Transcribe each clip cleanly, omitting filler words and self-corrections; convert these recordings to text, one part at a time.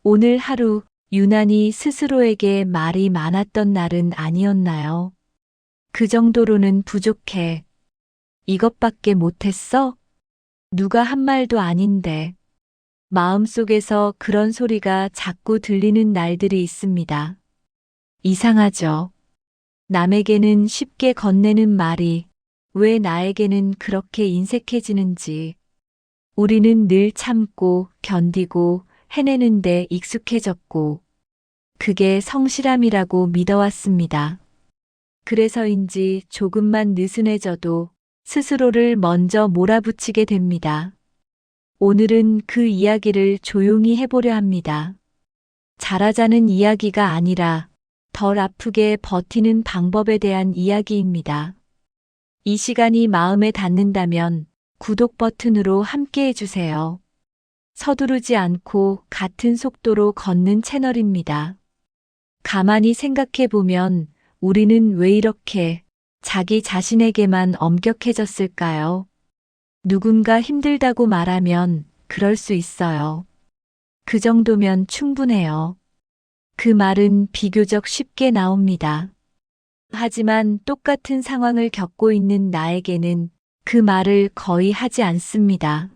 오늘 하루 유난히 스스로에게 말이 많았던 날은 아니었나요? 그 정도로는 부족해. 이것밖에 못했어? 누가 한 말도 아닌데. 마음속에서 그런 소리가 자꾸 들리는 날들이 있습니다. 이상하죠? 남에게는 쉽게 건네는 말이 왜 나에게는 그렇게 인색해지는지. 우리는 늘 참고 견디고 해내는데 익숙해졌고, 그게 성실함이라고 믿어왔습니다. 그래서인지 조금만 느슨해져도 스스로를 먼저 몰아붙이게 됩니다. 오늘은 그 이야기를 조용히 해보려 합니다. 잘하자는 이야기가 아니라 덜 아프게 버티는 방법에 대한 이야기입니다. 이 시간이 마음에 닿는다면 구독 버튼으로 함께 해주세요. 서두르지 않고 같은 속도로 걷는 채널입니다. 가만히 생각해 보면 우리는 왜 이렇게 자기 자신에게만 엄격해졌을까요? 누군가 힘들다고 말하면 그럴 수 있어요. 그 정도면 충분해요. 그 말은 비교적 쉽게 나옵니다. 하지만 똑같은 상황을 겪고 있는 나에게는 그 말을 거의 하지 않습니다.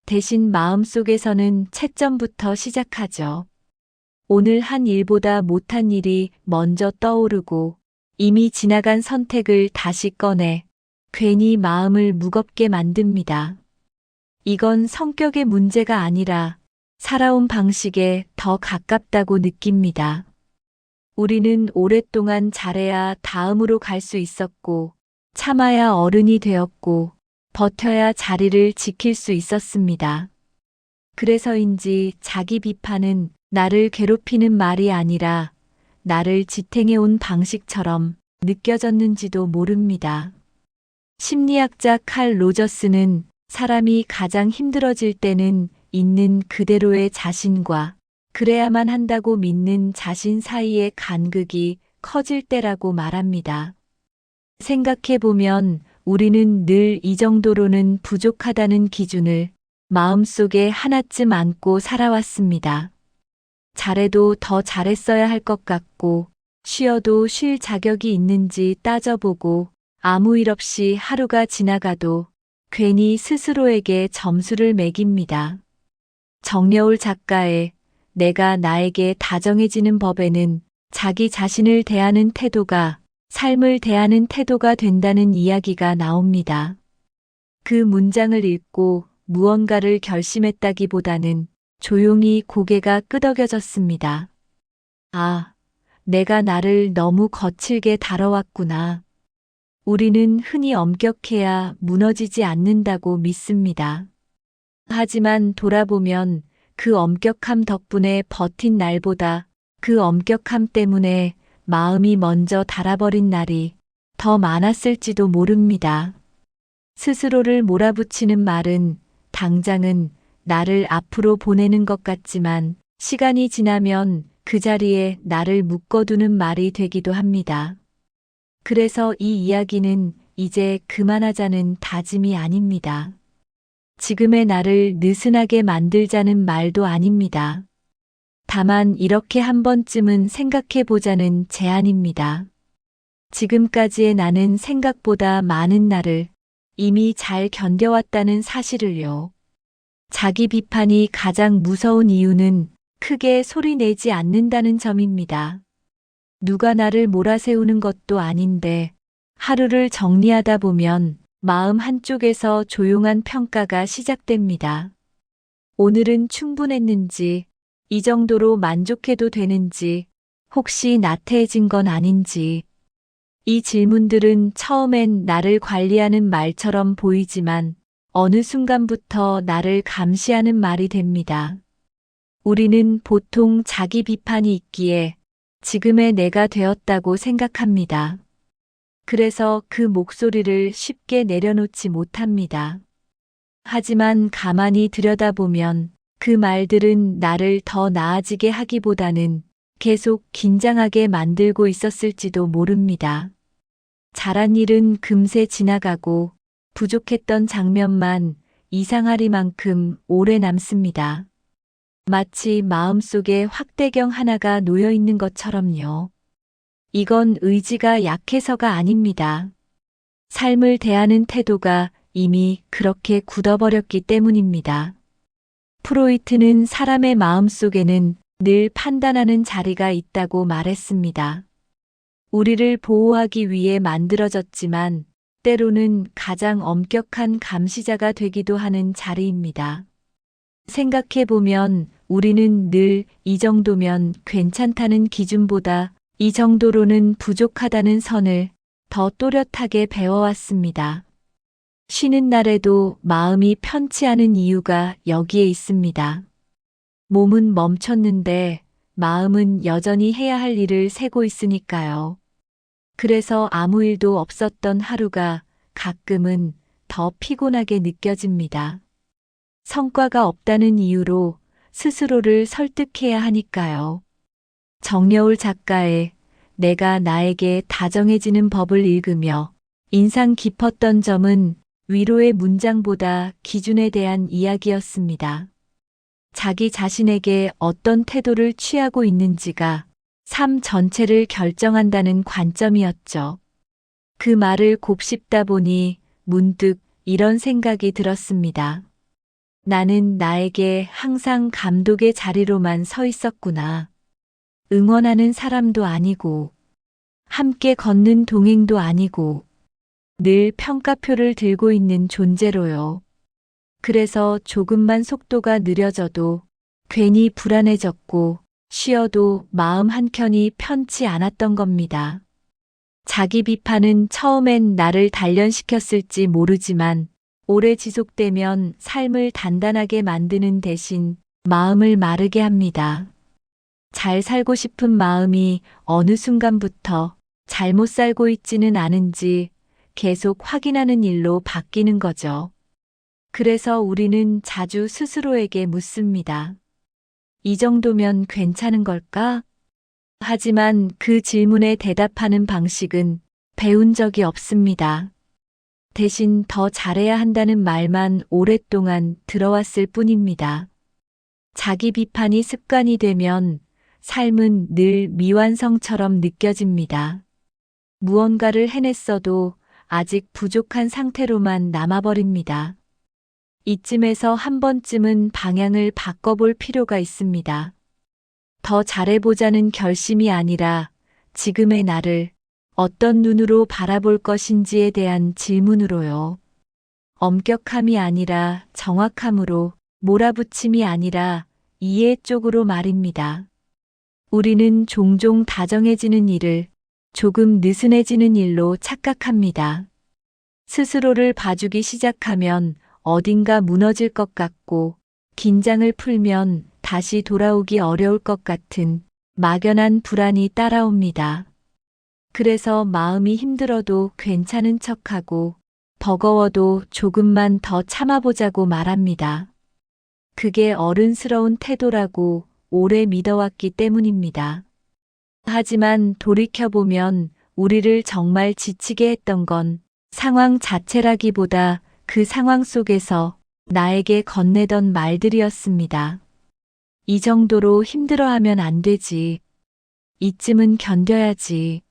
대신 마음속에서는 채점부터 시작하죠. 오늘 한 일보다 못한 일이 먼저 떠오르고 이미 지나간 선택을 다시 꺼내 괜히 마음을 무겁게 만듭니다. 이건 성격의 문제가 아니라 살아온 방식에 더 가깝다고 느낍니다. 우리는 오랫동안 잘해야 다음으로 갈 수 있었고, 참아야 어른이 되었고, 버텨야 자리를 지킬 수 있었습니다. 그래서인지 자기 비판은 나를 괴롭히는 말이 아니라 나를 지탱해온 방식처럼 느껴졌는지도 모릅니다. 심리학자 칼 로저스는 사람이 가장 힘들어질 때는 있는 그대로의 자신과 그래야만 한다고 믿는 자신 사이의 간극이 커질 때라고 말합니다. 생각해보면 우리는 늘 이 정도로는 부족하다는 기준을 마음속에 하나쯤 안고 살아왔습니다. 잘해도 더 잘했어야 할 것 같고, 쉬어도 쉴 자격이 있는지 따져보고 아무 일 없이 하루가 지나가도 괜히 스스로에게 점수를 매깁니다. 정여울 작가의 내가 나에게 다정해지는 법에는 자기 자신을 대하는 태도가 삶을 대하는 태도가 된다는 이야기가 나옵니다. 그 문장을 읽고 무언가를 결심했다기보다는 조용히 고개가 끄덕여졌습니다. 아, 내가 나를 너무 거칠게 다뤄왔구나. 우리는 흔히 엄격해야 무너지지 않는다고 믿습니다. 하지만 돌아보면 그 엄격함 덕분에 버틴 날보다 그 엄격함 때문에 마음이 먼저 닳아버린 날이 더 많았을지도 모릅니다. 스스로를 몰아붙이는 말은 당장은 나를 앞으로 보내는 것 같지만 시간이 지나면 그 자리에 나를 묶어두는 말이 되기도 합니다. 그래서 이 이야기는 이제 그만하자는 다짐이 아닙니다. 지금의 나를 느슨하게 만들자는 말도 아닙니다. 다만 이렇게 한 번쯤은 생각해 보자는 제안입니다. 지금까지의 나는 생각보다 많은 나를 이미 잘 견뎌왔다는 사실을요. 자기 비판이 가장 무서운 이유는 크게 소리 내지 않는다는 점입니다. 누가 나를 몰아세우는 것도 아닌데 하루를 정리하다 보면 마음 한쪽에서 조용한 평가가 시작됩니다. 오늘은 충분했는지, 이 정도로 만족해도 되는지, 혹시 나태해진 건 아닌지. 이 질문들은 처음엔 나를 관리하는 말처럼 보이지만 어느 순간부터 나를 감시하는 말이 됩니다. 우리는 보통 자기 비판이 있기에 지금의 내가 되었다고 생각합니다. 그래서 그 목소리를 쉽게 내려놓지 못합니다. 하지만 가만히 들여다보면 그 말들은 나를 더 나아지게 하기보다는 계속 긴장하게 만들고 있었을지도 모릅니다. 잘한 일은 금세 지나가고 부족했던 장면만 이상하리만큼 오래 남습니다. 마치 마음속에 확대경 하나가 놓여 있는 것처럼요. 이건 의지가 약해서가 아닙니다. 삶을 대하는 태도가 이미 그렇게 굳어버렸기 때문입니다. 프로이트는 사람의 마음속에는 늘 판단하는 자리가 있다고 말했습니다. 우리를 보호하기 위해 만들어졌지만 때로는 가장 엄격한 감시자가 되기도 하는 자리입니다. 생각해보면 우리는 늘 이 정도면 괜찮다는 기준보다 이 정도로는 부족하다는 선을 더 또렷하게 배워왔습니다. 쉬는 날에도 마음이 편치 않은 이유가 여기에 있습니다. 몸은 멈췄는데 마음은 여전히 해야 할 일을 세고 있으니까요. 그래서 아무 일도 없었던 하루가 가끔은 더 피곤하게 느껴집니다. 성과가 없다는 이유로 스스로를 설득해야 하니까요. 정여울 작가의 내가 나에게 다정해지는 법을 읽으며 인상 깊었던 점은 위로의 문장보다 기준에 대한 이야기였습니다. 자기 자신에게 어떤 태도를 취하고 있는지가 삶 전체를 결정한다는 관점이었죠. 그 말을 곱씹다 보니 문득 이런 생각이 들었습니다. 나는 나에게 항상 감독의 자리로만 서 있었구나. 응원하는 사람도 아니고, 함께 걷는 동행도 아니고, 늘 평가표를 들고 있는 존재로요. 그래서 조금만 속도가 느려져도 괜히 불안해졌고, 쉬어도 마음 한켠이 편치 않았던 겁니다. 자기 비판은 처음엔 나를 단련시켰을지 모르지만 오래 지속되면 삶을 단단하게 만드는 대신 마음을 마르게 합니다. 잘 살고 싶은 마음이 어느 순간부터 잘못 살고 있지는 않은지 계속 확인하는 일로 바뀌는 거죠. 그래서 우리는 자주 스스로에게 묻습니다. 이 정도면 괜찮은 걸까? 하지만 그 질문에 대답하는 방식은 배운 적이 없습니다. 대신 더 잘해야 한다는 말만 오랫동안 들어왔을 뿐입니다. 자기 비판이 습관이 되면 삶은 늘 미완성처럼 느껴집니다. 무언가를 해냈어도 아직 부족한 상태로만 남아버립니다. 이쯤에서 한 번쯤은 방향을 바꿔볼 필요가 있습니다. 더 잘해보자는 결심이 아니라 지금의 나를 어떤 눈으로 바라볼 것인지에 대한 질문으로요. 엄격함이 아니라 정확함으로, 몰아붙임이 아니라 이해 쪽으로 말입니다. 우리는 종종 다정해지는 일을 조금 느슨해지는 일로 착각합니다. 스스로를 봐주기 시작하면 어딘가 무너질 것 같고 긴장을 풀면 다시 돌아오기 어려울 것 같은 막연한 불안이 따라옵니다. 그래서 마음이 힘들어도 괜찮은 척하고 버거워도 조금만 더 참아보자고 말합니다. 그게 어른스러운 태도라고 오래 믿어왔기 때문입니다. 하지만 돌이켜보면 우리를 정말 지치게 했던 건 상황 자체라기보다 그 상황 속에서 나에게 건네던 말들이었습니다. 이 정도로 힘들어하면 안 되지. 이쯤은 견뎌야지.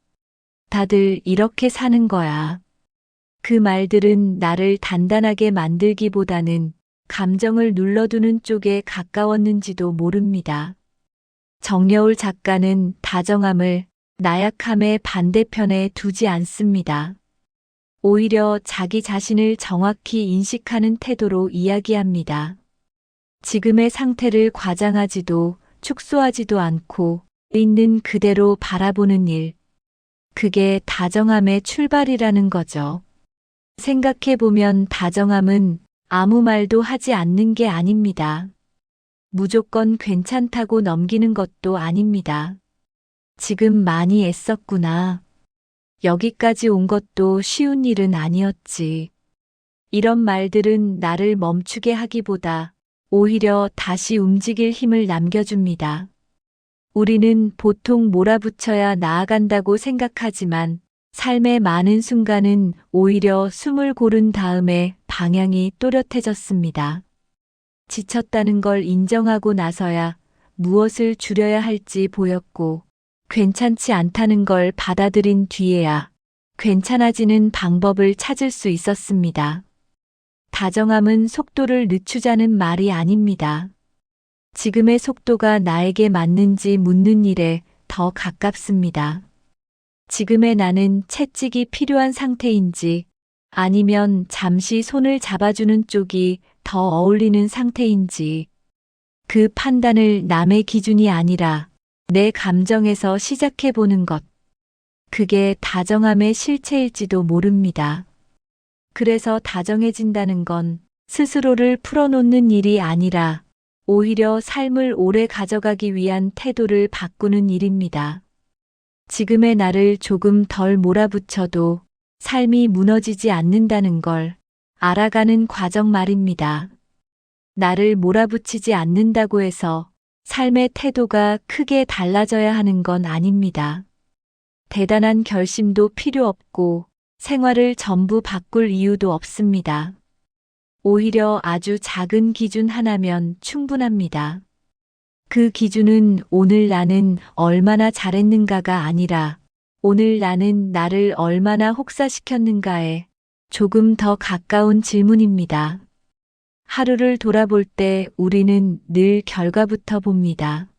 다들 이렇게 사는 거야. 그 말들은 나를 단단하게 만들기보다는 감정을 눌러두는 쪽에 가까웠는지도 모릅니다. 정여울 작가는 다정함을 나약함의 반대편에 두지 않습니다. 오히려 자기 자신을 정확히 인식하는 태도로 이야기합니다. 지금의 상태를 과장하지도 축소하지도 않고 있는 그대로 바라보는 일. 그게 다정함의 출발이라는 거죠. 생각해보면 다정함은 아무 말도 하지 않는 게 아닙니다. 무조건 괜찮다고 넘기는 것도 아닙니다. 지금 많이 애썼구나. 여기까지 온 것도 쉬운 일은 아니었지. 이런 말들은 나를 멈추게 하기보다 오히려 다시 움직일 힘을 남겨줍니다. 우리는 보통 몰아붙여야 나아간다고 생각하지만 삶의 많은 순간은 오히려 숨을 고른 다음에 방향이 또렷해졌습니다. 지쳤다는 걸 인정하고 나서야 무엇을 줄여야 할지 보였고, 괜찮지 않다는 걸 받아들인 뒤에야 괜찮아지는 방법을 찾을 수 있었습니다. 다정함은 속도를 늦추자는 말이 아닙니다. 지금의 속도가 나에게 맞는지 묻는 일에 더 가깝습니다. 지금의 나는 채찍이 필요한 상태인지 아니면 잠시 손을 잡아주는 쪽이 더 어울리는 상태인지 그 판단을 남의 기준이 아니라 내 감정에서 시작해 보는 것. 그게 다정함의 실체일지도 모릅니다. 그래서 다정해진다는 건 스스로를 풀어놓는 일이 아니라 오히려 삶을 오래 가져가기 위한 태도를 바꾸는 일입니다. 지금의 나를 조금 덜 몰아붙여도 삶이 무너지지 않는다는 걸 알아가는 과정 말입니다. 나를 몰아붙이지 않는다고 해서 삶의 태도가 크게 달라져야 하는 건 아닙니다. 대단한 결심도 필요 없고 생활을 전부 바꿀 이유도 없습니다. 오히려 아주 작은 기준 하나면 충분합니다. 그 기준은 오늘 나는 얼마나 잘했는가가 아니라 오늘 나는 나를 얼마나 혹사시켰는가에 조금 더 가까운 질문입니다. 하루를 돌아볼 때 우리는 늘 결과부터 봅니다.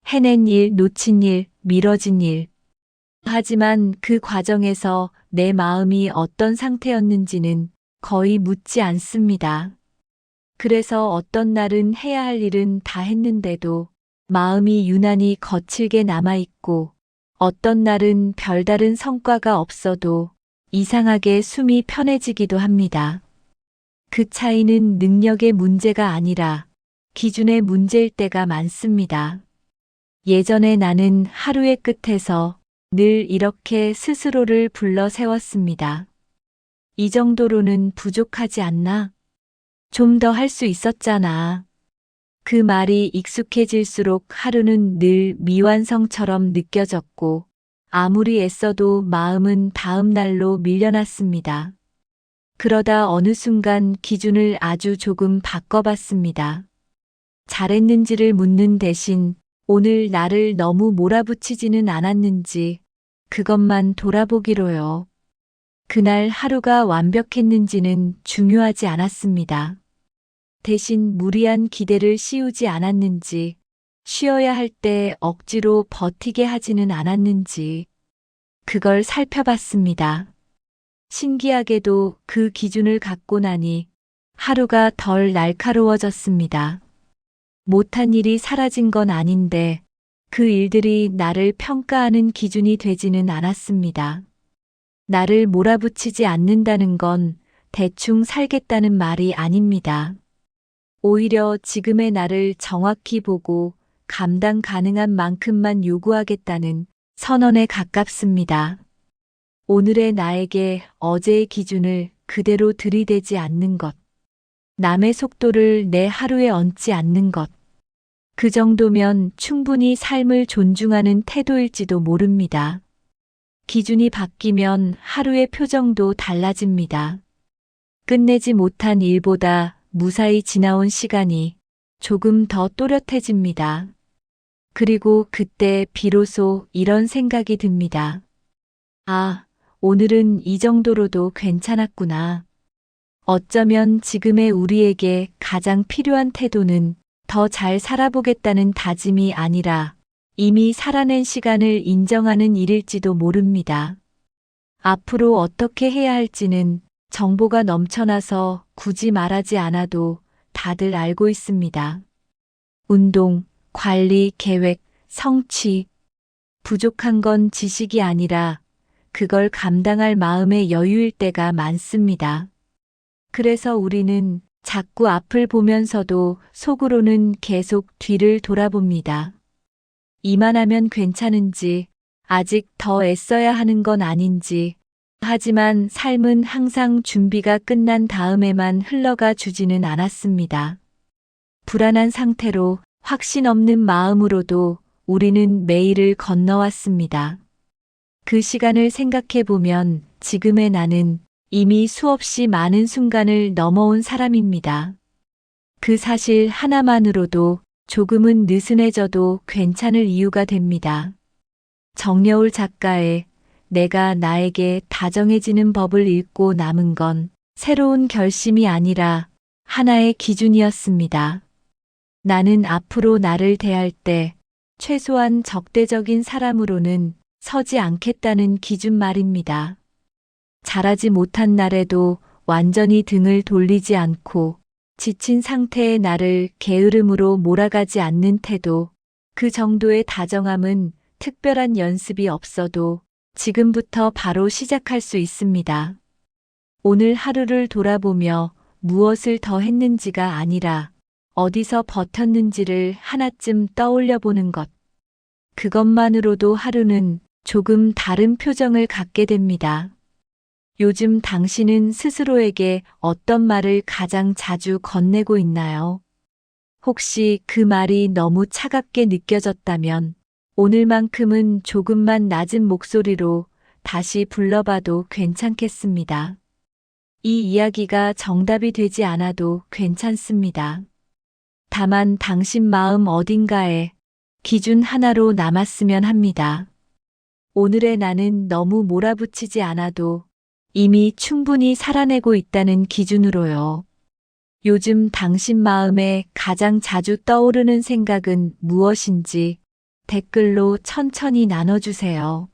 해낸 일, 놓친 일, 미뤄진 일. 하지만 그 과정에서 내 마음이 어떤 상태였는지는 거의 묻지 않습니다. 그래서 어떤 날은 해야 할 일은 다 했는데도 마음이 유난히 거칠게 남아있고 어떤 날은 별다른 성과가 없어도 이상하게 숨이 편해지기도 합니다. 그 차이는 능력의 문제가 아니라 기준의 문제일 때가 많습니다. 예전에 나는 하루의 끝에서 늘 이렇게 스스로를 불러 세웠습니다. 이 정도로는 부족하지 않나? 좀 더 할 수 있었잖아. 그 말이 익숙해질수록 하루는 늘 미완성처럼 느껴졌고 아무리 애써도 마음은 다음 날로 밀려났습니다. 그러다 어느 순간 기준을 아주 조금 바꿔봤습니다. 잘했는지를 묻는 대신 오늘 나를 너무 몰아붙이지는 않았는지 그것만 돌아보기로요. 그날 하루가 완벽했는지는 중요하지 않았습니다. 대신 무리한 기대를 씌우지 않았는지, 쉬어야 할 때 억지로 버티게 하지는 않았는지, 그걸 살펴봤습니다. 신기하게도 그 기준을 갖고 나니 하루가 덜 날카로워졌습니다. 못한 일이 사라진 건 아닌데 그 일들이 나를 평가하는 기준이 되지는 않았습니다. 나를 몰아붙이지 않는다는 건 대충 살겠다는 말이 아닙니다. 오히려 지금의 나를 정확히 보고 감당 가능한 만큼만 요구하겠다는 선언에 가깝습니다. 오늘의 나에게 어제의 기준을 그대로 들이대지 않는 것. 남의 속도를 내 하루에 얹지 않는 것. 그 정도면 충분히 삶을 존중하는 태도일지도 모릅니다. 기준이 바뀌면 하루의 표정도 달라집니다. 끝내지 못한 일보다 무사히 지나온 시간이 조금 더 또렷해집니다. 그리고 그때 비로소 이런 생각이 듭니다. 아, 오늘은 이 정도로도 괜찮았구나. 어쩌면 지금의 우리에게 가장 필요한 태도는 더 잘 살아보겠다는 다짐이 아니라 이미 살아낸 시간을 인정하는 일일지도 모릅니다. 앞으로 어떻게 해야 할지는 정보가 넘쳐나서 굳이 말하지 않아도 다들 알고 있습니다. 운동, 관리, 계획, 성취. 부족한 건 지식이 아니라 그걸 감당할 마음의 여유일 때가 많습니다. 그래서 우리는 자꾸 앞을 보면서도 속으로는 계속 뒤를 돌아봅니다. 이만하면 괜찮은지, 아직 더 애써야 하는 건 아닌지, 하지만 삶은 항상 준비가 끝난 다음에만 흘러가 주지는 않았습니다. 불안한 상태로 확신 없는 마음으로도 우리는 매일을 건너왔습니다. 그 시간을 생각해 보면 지금의 나는 이미 수없이 많은 순간을 넘어온 사람입니다. 그 사실 하나만으로도 조금은 느슨해져도 괜찮을 이유가 됩니다. 정여울 작가의 내가 나에게 다정해지는 법을 읽고 남은 건 새로운 결심이 아니라 하나의 기준이었습니다. 나는 앞으로 나를 대할 때 최소한 적대적인 사람으로는 서지 않겠다는 기준 말입니다. 잘하지 못한 날에도 완전히 등을 돌리지 않고 지친 상태의 나를 게으름으로 몰아가지 않는 태도, 그 정도의 다정함은 특별한 연습이 없어도 지금부터 바로 시작할 수 있습니다. 오늘 하루를 돌아보며 무엇을 더 했는지가 아니라 어디서 버텼는지를 하나쯤 떠올려 보는 것. 그것만으로도 하루는 조금 다른 표정을 갖게 됩니다. 요즘 당신은 스스로에게 어떤 말을 가장 자주 건네고 있나요? 혹시 그 말이 너무 차갑게 느껴졌다면 오늘만큼은 조금만 낮은 목소리로 다시 불러봐도 괜찮겠습니다. 이 이야기가 정답이 되지 않아도 괜찮습니다. 다만 당신 마음 어딘가에 기준 하나로 남았으면 합니다. 오늘의 나는 너무 몰아붙이지 않아도 이미 충분히 살아내고 있다는 기준으로요. 요즘 당신 마음에 가장 자주 떠오르는 생각은 무엇인지 댓글로 천천히 나눠주세요.